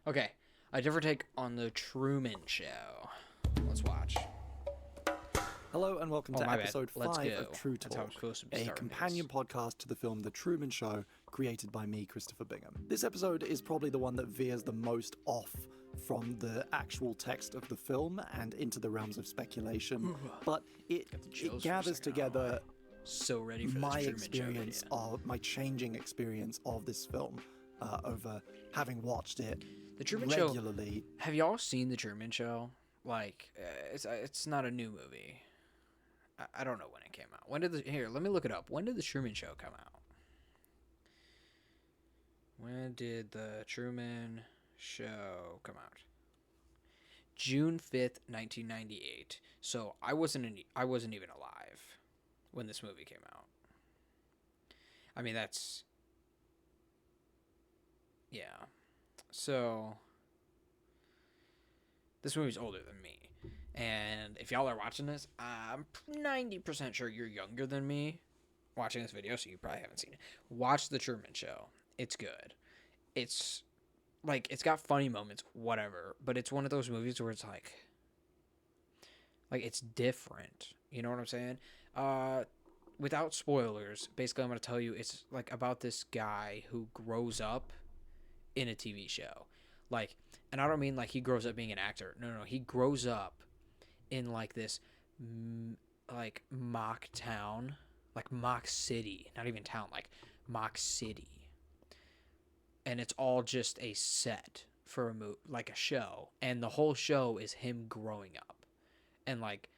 Okay, a different take on the Truman Show. Let's watch. Hello and welcome Oh, to my bad. episode Let's 5 go. of True That's how I'm Talk, supposed to be a starting companion podcast to the film The Truman Show, created by me, Christopher Bingham. This episode is probably the one that veers the most off from the actual text of the film and into the realms of speculation, but it gathers together so ready for my this Truman experience Show of my changing experience of this film over having watched it the Truman regularly. Show. Have y'all seen the Truman Show? Like, it's not a new movie. I don't know when it came out. When did let me look it up. When did the Truman Show come out? When did the Truman Show come out? June 5th, 1998. So I wasn't even alive when this movie came out. I mean, that's yeah. So this movie's older than me. And if y'all are watching this, I'm 90% sure you're younger than me watching this video, so you probably haven't seen it. Watch The Truman Show. It's good. It's like, it's got funny moments, whatever, but it's one of those movies where it's like it's different. You know what I'm saying? Without spoilers, basically I'm going to tell you it's like about this guy who grows up in a TV show. Like, and I don't mean like he grows up being an actor. No, he grows up in like this like mock town, like mock city, not even town, like mock city. And it's all just a set for a like a show, and the whole show is him growing up. And like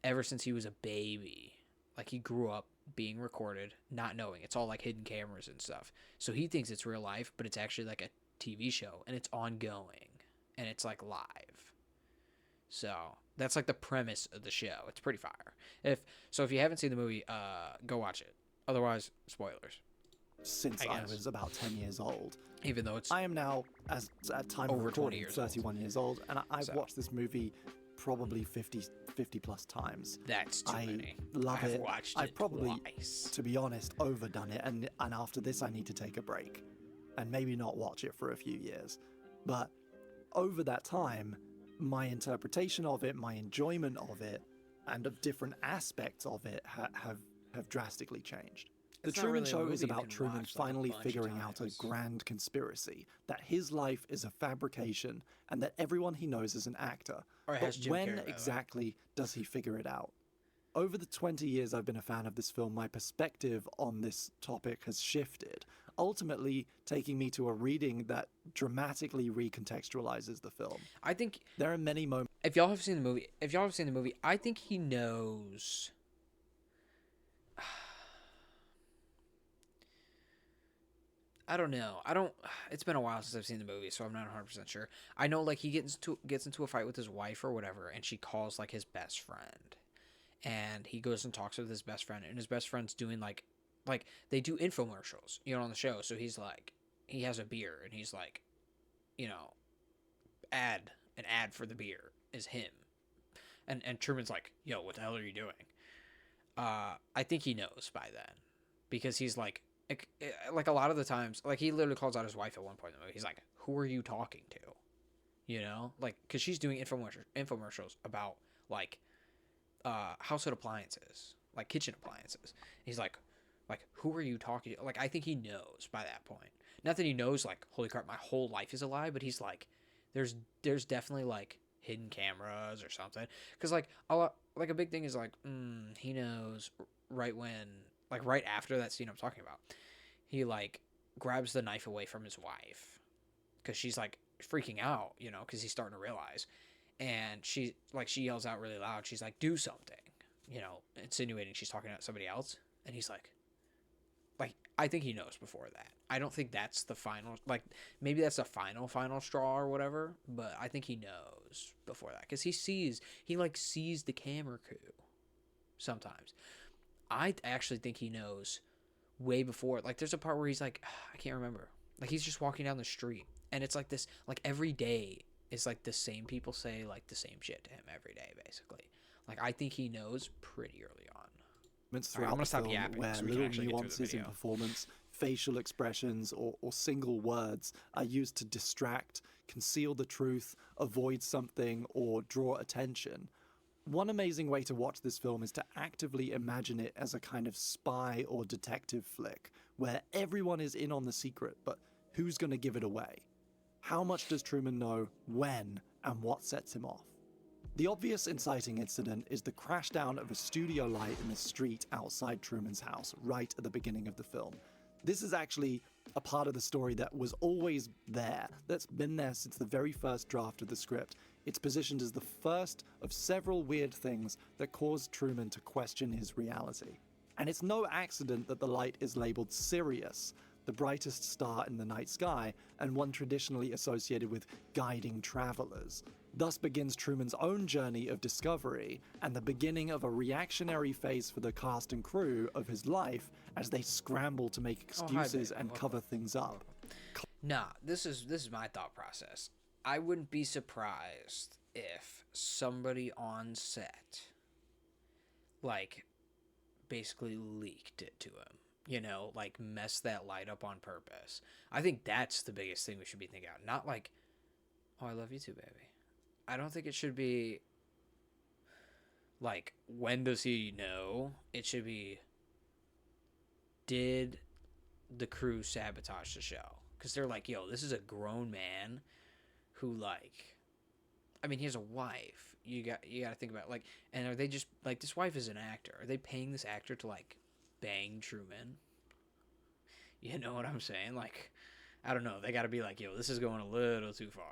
ever since he was a baby, like he grew up being recorded, not knowing. It's all like hidden cameras and stuff. So he thinks it's real life, but it's actually like a TV show, and it's ongoing, and it's like live. So that's like the premise of the show. It's pretty fire. If you haven't seen the movie, go watch it. Otherwise, spoilers. Since I was about 10 years old. Even though I am now, as at time of recording, 31 years old, and I've watched this movie probably 50 plus times. That's too many. I love it. I've probably, twice. to be honest, overdone it, and after this I need to take a break and maybe not watch it for a few years. But over that time, my interpretation of it, my enjoyment of it, and of different aspects of it have drastically changed. The Truman Show is about Truman finally figuring out a grand conspiracy, that his life is a fabrication, and that everyone he knows is an actor. But when exactly does he figure it out? Over the 20 years I've been a fan of this film, my perspective on this topic has shifted, ultimately taking me to a reading that dramatically recontextualizes the film. I think there are many moments. If y'all have seen the movie, I think he knows. I don't know. It's been a while since I've seen the movie, so I'm not 100% sure. I know like he gets into a fight with his wife or whatever, and she calls like his best friend. And he goes and talks with his best friend, and his best friend's doing like they do infomercials, on the show. So he's like, he has a beer, and he's like, an ad for the beer is him. And Truman's like, yo, what the hell are you doing? I think he knows by then, because he's like a lot of the times, like he literally calls out his wife at one point in the movie. He's like, who are you talking to? Like, because she's doing infomercials about like household appliances, like kitchen appliances. He's like, who are you talking to? Like, I think he knows by that point. Not that he knows like, holy crap, my whole life is a lie, but he's like, there's definitely like hidden cameras or something. Because like a big thing is like, he knows right after that scene I'm talking about, he like grabs the knife away from his wife because she's like freaking out, because he's starting to realize. And she yells out really loud. She's like, do something, insinuating she's talking to somebody else. And he's like, I think he knows before that. I don't think that's the final, like, maybe that's the final straw or whatever, but I think he knows before that, because he sees the camera crew sometimes. I actually think he knows way before. Like, there's a part where he's like, I can't remember. Like, he's just walking down the street, and it's like this, like, every day is like the same people say like the same shit to him every day, basically. Like, I think he knows pretty early on. Throughout I'm gonna stop yapping, where so little nuances in performance, facial expressions, or single words are used to distract, conceal the truth, avoid something, or draw attention. One amazing way to watch this film is to actively imagine it as a kind of spy or detective flick, where everyone is in on the secret, but who's going to give it away? How much does Truman know, when, and what sets him off? The obvious inciting incident is the crash down of a studio light in the street outside Truman's house, right at the beginning of the film. This is actually a part of the story that was always there, that's been there since the very first draft of the script. It's positioned as the first of several weird things that caused Truman to question his reality. And it's no accident that the light is labeled Sirius, the brightest star in the night sky, and one traditionally associated with guiding travelers. Thus begins Truman's own journey of discovery, and the beginning of a reactionary phase for the cast and crew of his life as they scramble to make excuses and cover things up. Nah, this is my thought process. I wouldn't be surprised if somebody on set, like, basically leaked it to him. You know, like, mess that light up on purpose. I think that's the biggest thing we should be thinking about. Not like, oh, I love you too, baby. I don't think it should be, like, when does he know? It should be, did the crew sabotage the show? Because they're like, yo, this is a grown man who, like, I mean, he has a wife. You got to think about, like, and are they just, like, this wife is an actor. Are they paying this actor to, like, bang Truman? You know what I'm saying? Like, I don't know. They got to be like, yo, this is going a little too far.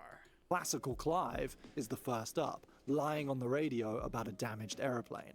Classical Clive is the first up, lying on the radio about a damaged aeroplane.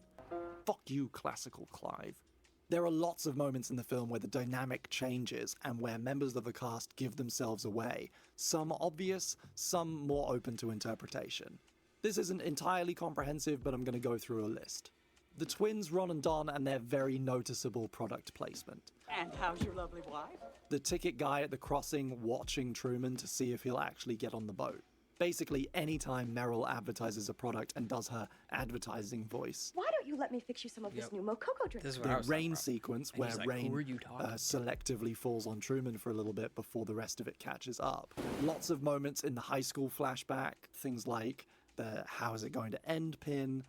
Fuck you, Classical Clive. There are lots of moments in the film where the dynamic changes and where members of the cast give themselves away, some obvious, some more open to interpretation. This isn't entirely comprehensive, but I'm going to go through a list. The twins Ron and Don and their very noticeable product placement. And how's your lovely wife? The ticket guy at the crossing watching Truman to see if he'll actually get on the boat. Basically, anytime Meryl advertises a product and does her advertising voice. Why don't you let me fix you some of this new Mococo drink? The rain sequence where like, rain selectively falls on Truman for a little bit before the rest of it catches up. Lots of moments in the high school flashback, things like the how is it going to end pin,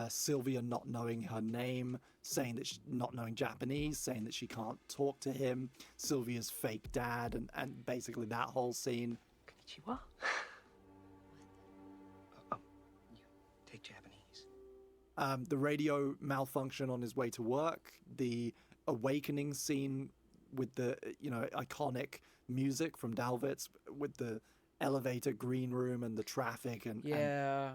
Sylvia not knowing her name, saying that not knowing Japanese, saying that she can't talk to him, Sylvia's fake dad, and basically that whole scene. Konnichiwa. Take Japanese. The radio malfunction on his way to work, the awakening scene with the, iconic music from Dalvitz, with the elevator green room and the traffic and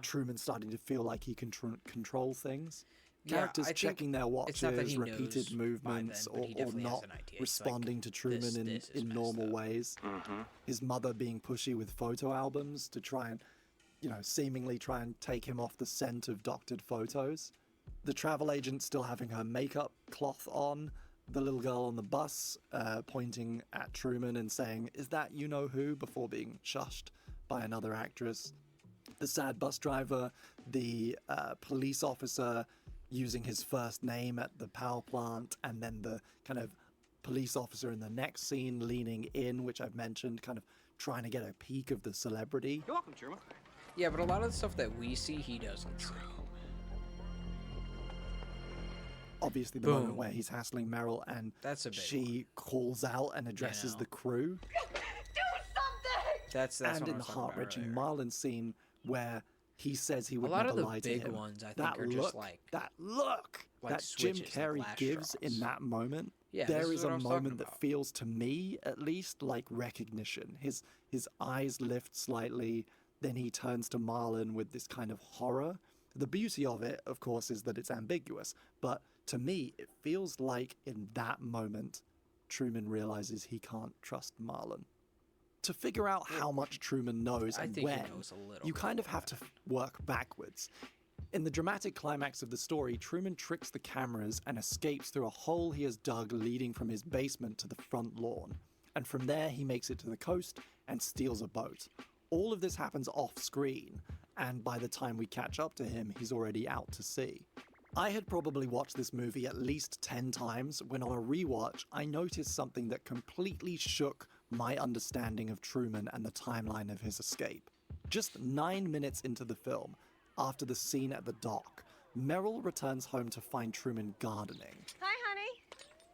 Truman starting to feel like he can control things. Characters checking their watches, repeated movements, or not responding to Truman in normal ways. Mm-hmm. His mother being pushy with photo albums to try and seemingly try and take him off the scent of doctored photos. The travel agent still having her makeup cloth on. The little girl on the bus pointing at Truman and saying, "Is that you-know-who?" before being shushed by another actress. The sad bus driver, the police officer using his first name at the power plant, and then the kind of police officer in the next scene leaning in, which I've mentioned, kind of trying to get a peek of the celebrity. You're welcome, Truman. Yeah, but a lot of the stuff that we see, he doesn't see. Obviously, the moment where he's hassling Meryl and she calls out and addresses the crew. Do something! That's and in the heart-wrenching Marlon scene where he says he would a lot never of the lie to big him. ones, I think, that are look, just like that look like that Jim switches, Carrey flash gives draws. in that moment. Yeah, there this is is what a I was talking moment that about. feels to me, at least, like recognition. His eyes lift slightly, then he turns to Marlon with this kind of horror. The beauty of it, of course, is that it's ambiguous, but to me, it feels like in that moment, Truman realizes he can't trust Marlon. To figure out how much Truman knows and when, you kind of have to work backwards. In the dramatic climax of the story, Truman tricks the cameras and escapes through a hole he has dug leading from his basement to the front lawn. And from there, he makes it to the coast and steals a boat. All of this happens off-screen, and by the time we catch up to him, he's already out to sea. I had probably watched this movie at least 10 times when on a rewatch, I noticed something that completely shook my understanding of Truman and the timeline of his escape. Just 9 minutes into the film, after the scene at the dock, Merrill returns home to find Truman gardening. Hi, honey.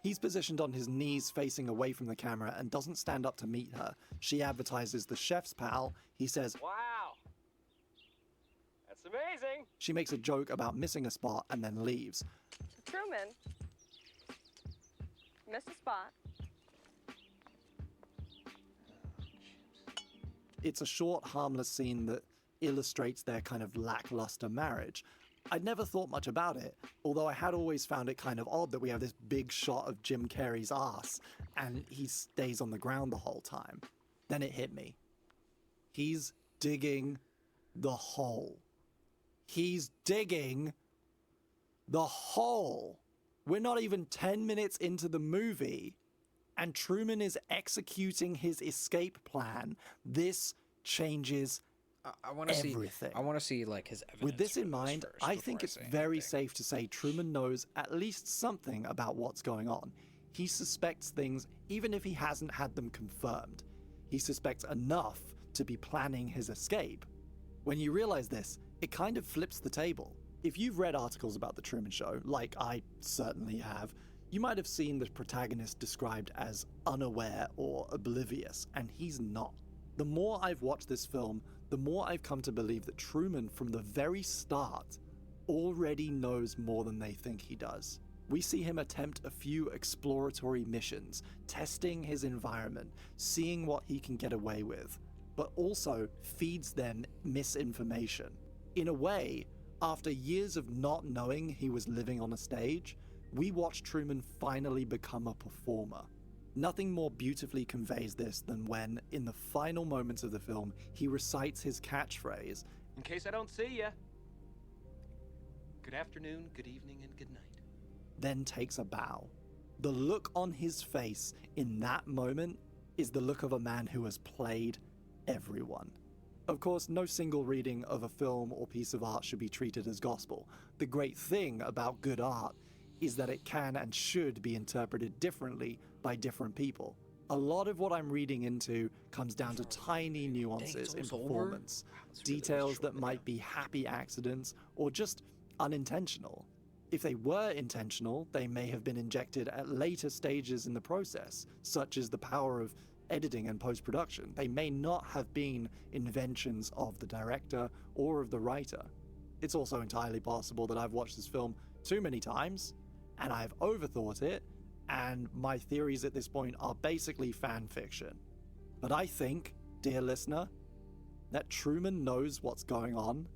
He's positioned on his knees facing away from the camera and doesn't stand up to meet her. She advertises the chef's pal. He says, "Wow, that's amazing." She makes a joke about missing a spot and then leaves. Truman, missed a spot. It's a short, harmless scene that illustrates their kind of lackluster marriage. I'd never thought much about it, although I had always found it kind of odd that we have this big shot of Jim Carrey's ass and he stays on the ground the whole time. Then it hit me. He's digging the hole. He's digging the hole. We're not even 10 minutes into the movie, and Truman is executing his escape plan. This changes I want to see everything. I want to see like his evidence. With this in for mind, first I before think it's say very anything. safe to say Truman knows at least something about what's going on. He suspects things even if he hasn't had them confirmed. He suspects enough to be planning his escape. When you realize this, it kind of flips the table. If you've read articles about The Truman Show, like I certainly have, you might have seen the protagonist described as unaware or oblivious, and he's not. The more I've watched this film, the more I've come to believe that Truman, from the very start, already knows more than they think he does. We see him attempt a few exploratory missions, testing his environment, seeing what he can get away with, but also feeds them misinformation. In a way, after years of not knowing he was living on a stage, we watch Truman finally become a performer. Nothing more beautifully conveys this than when, in the final moments of the film, he recites his catchphrase, In case I don't see ya. Good afternoon, good evening, and good night. then takes a bow. The look on his face in that moment is the look of a man who has played everyone. Of course, no single reading of a film or piece of art should be treated as gospel. The great thing about good art is that it can and should be interpreted differently by different people. A lot of what I'm reading into comes down to tiny nuances in performance, details that might be happy accidents or just unintentional. If they were intentional, they may have been injected at later stages in the process, such as the power of editing and post-production. They may not have been inventions of the director or of the writer. It's also entirely possible that I've watched this film too many times, and I've overthought it, and my theories at this point are basically fan fiction. But I think, dear listener, that Truman knows what's going on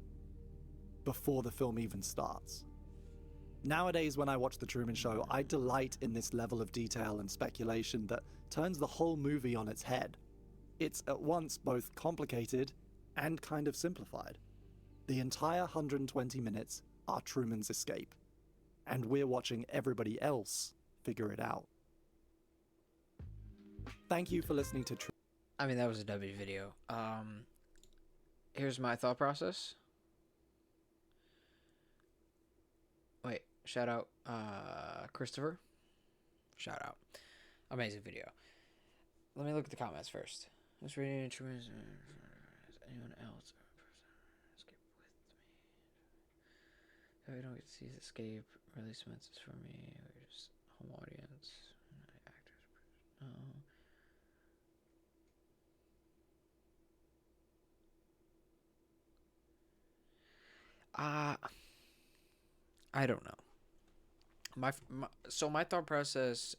before the film even starts. Nowadays, when I watch The Truman Show, I delight in this level of detail and speculation that turns the whole movie on its head. It's at once both complicated and kind of simplified. The entire 120 minutes are Truman's escape, and we're watching everybody else figure it out. Thank you for listening to I mean, that was a W video. Here's my thought process. Wait, shout out Christopher. Shout out. Amazing video. Let me look at the comments first. Who's reading Truman? Is anyone else escape with me? If I don't get to see his escape, release messages for me. We're just home audience. Actors. No. I don't know. My thought process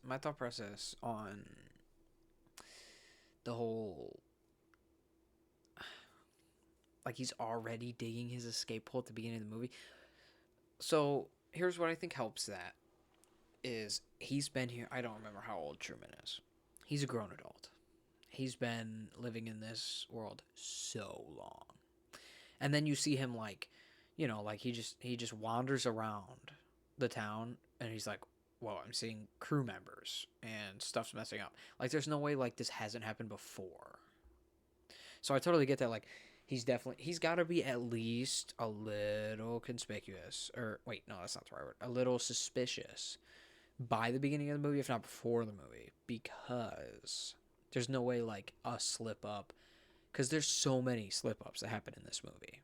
on the whole, like, he's already digging his escape hole at the beginning of the movie. So here's what I think helps that is he's been here. I don't remember how old Truman is. He's a grown adult. He's been living in this world so long. And then you see him, like, you know, like he just wanders around the town and he's like, whoa, I'm seeing crew members and stuff's messing up. Like, there's no way, like, this hasn't happened before. So I totally get that. Like, he's got to be at least a little conspicuous, or wait, no, that's not the right word. A little suspicious by the beginning of the movie, if not before the movie, because There's no way like a slip up, because there's so many slip ups that happen in this movie.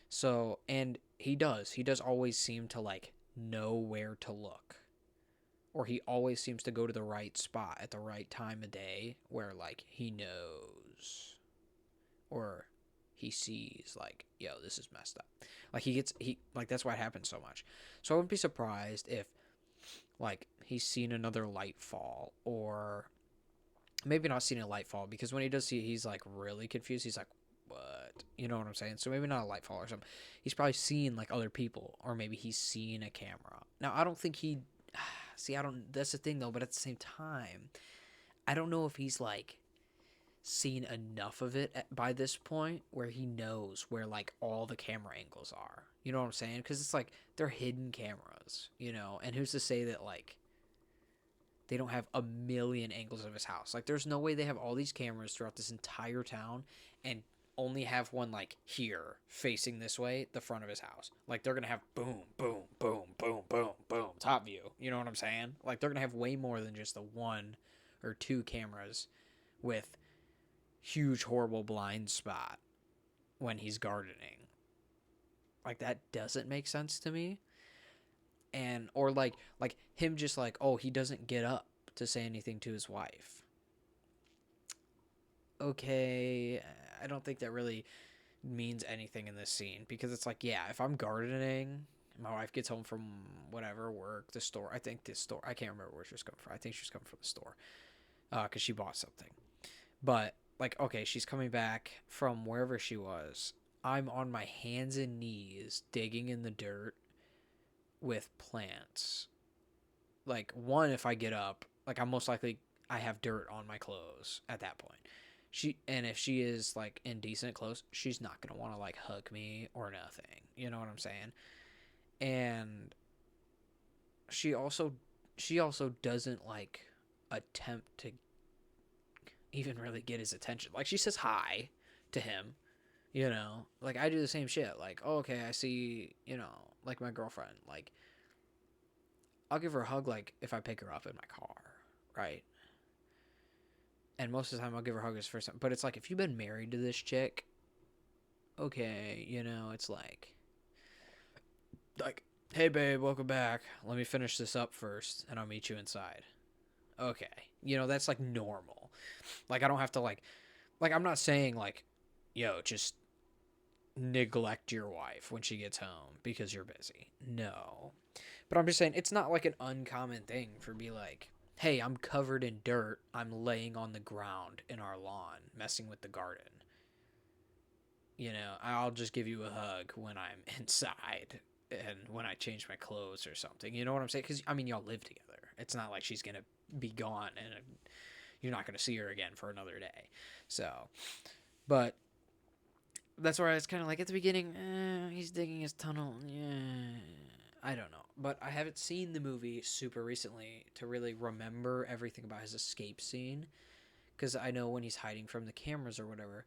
So, and he does always seem to like know where to look, or he always seems to go to the right spot at the right time of day where like he knows, or he sees like, yo, this is messed up. Like he like that's why it happens so much. So I wouldn't be surprised if like he's seen another light fall, or maybe not seen a light fall, because when he does see, he's like really confused. He's like, what? You know what I'm saying? So maybe not a light fall or something. He's probably seen like other people, or maybe he's seen a camera. Now I don't think he see, I don't, that's the thing though, but at the same time, I don't know if he's like seen enough of it by this point where he knows where like all the camera angles are. You know what I'm saying? Because it's like they're hidden cameras, you know, and who's to say that like they don't have a million angles of his house? Like there's no way they have all these cameras throughout this entire town and only have one like here facing this way, the front of his house. Like they're gonna have boom, boom, boom, boom, boom, boom, top view. You know what I'm saying? Like they're gonna have way more than just the one or two cameras with huge horrible blind spot when he's gardening. Like that doesn't make sense to me. And or like him just like, oh, he doesn't get up to say anything to his wife. Okay, I don't think that really means anything in this scene, because it's like, yeah, if I'm gardening, my wife gets home from whatever, work, the store. I think this store, I can't remember where she was coming from. I think she was coming from the store because she bought something. But like, okay, she's coming back from wherever she was. I'm on my hands and knees digging in the dirt with plants. Like, one, if I get up, like I'm most likely, I have dirt on my clothes at that point. And if she is like in decent clothes, she's not gonna want to like hug me or nothing. You know what I'm saying? And she also doesn't like attempt to even really get his attention. Like she says hi to him, you know, like I do the same shit. Like, oh, okay, I see, you know, like my girlfriend, like I'll give her a hug like if I pick her up in my car, right? And most of the time I'll give her a hug as first time. But it's like, if you've been married to this chick, okay, you know, it's like, hey babe, welcome back. Let me finish this up first and I'll meet you inside. Okay. You know, that's like normal. Like I don't have to like I'm not saying like, yo, just neglect your wife when she gets home because you're busy. No. But I'm just saying it's not like an uncommon thing for be like, hey, I'm covered in dirt. I'm laying on the ground in our lawn, messing with the garden. You know, I'll just give you a hug when I'm inside and when I change my clothes or something. You know what I'm saying? Because, I mean, y'all live together. It's not like she's going to be gone and you're not going to see her again for another day. So, but that's where I was kind of like, at the beginning, he's digging his tunnel. Yeah, I don't know. But I haven't seen the movie super recently to really remember everything about his escape scene. Because I know when he's hiding from the cameras or whatever.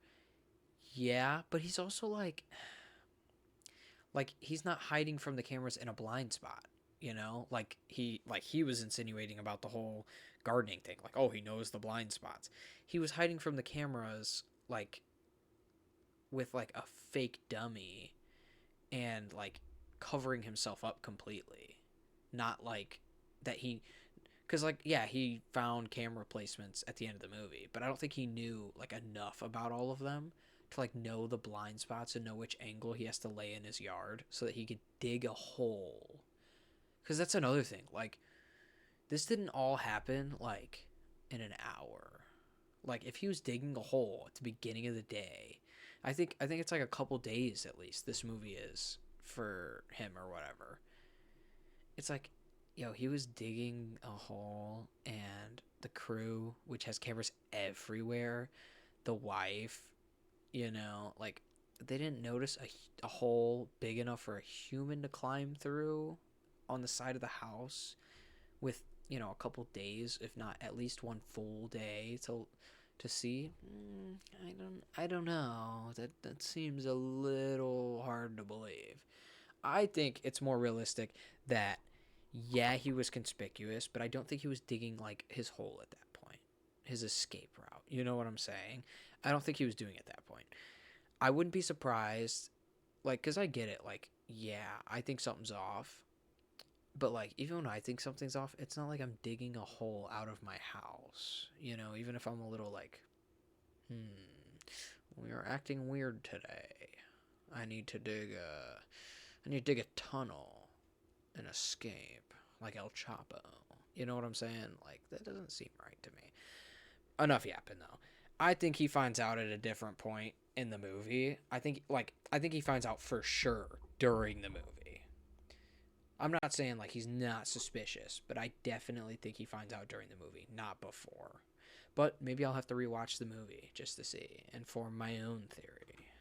Yeah, but he's also like he's not hiding from the cameras in a blind spot, you know? Like he was insinuating about the whole gardening thing. Like, oh, he knows the blind spots. He was hiding from the cameras like with like a fake dummy and like covering himself up completely. Not like that he, because like, yeah, he found camera placements at the end of the movie, but I don't think he knew like enough about all of them to like know the blind spots and know which angle he has to lay in his yard so that he could dig a hole. Because that's another thing, like this didn't all happen like in an hour. Like if he was digging a hole at the beginning of the day, I think it's like a couple days at least this movie is for him or whatever. It's like, yo, he was digging a hole, and the crew, which has cameras everywhere, the wife, you know, like they didn't notice a hole big enough for a human to climb through on the side of the house with, you know, a couple days, if not at least one full day to see. I don't know. That seems a little hard to believe. I think it's more realistic that, yeah, he was conspicuous, but I don't think he was digging like his hole at that point. his escape route. You know what I'm saying? I don't think he was doing it at that point. I wouldn't be surprised, like, because I get it. Like, yeah, I think something's off. But, like, even when I think something's off, it's not like I'm digging a hole out of my house. You know, even if I'm a little like, we are acting weird today. I need to dig a tunnel and escape, like El Chapo. You know what I'm saying? Like, that doesn't seem right to me. Enough yapping, though. I think he finds out at a different point in the movie. I think he finds out for sure during the movie. I'm not saying, like, he's not suspicious, but I definitely think he finds out during the movie, not before. But maybe I'll have to rewatch the movie just to see and form my own theory.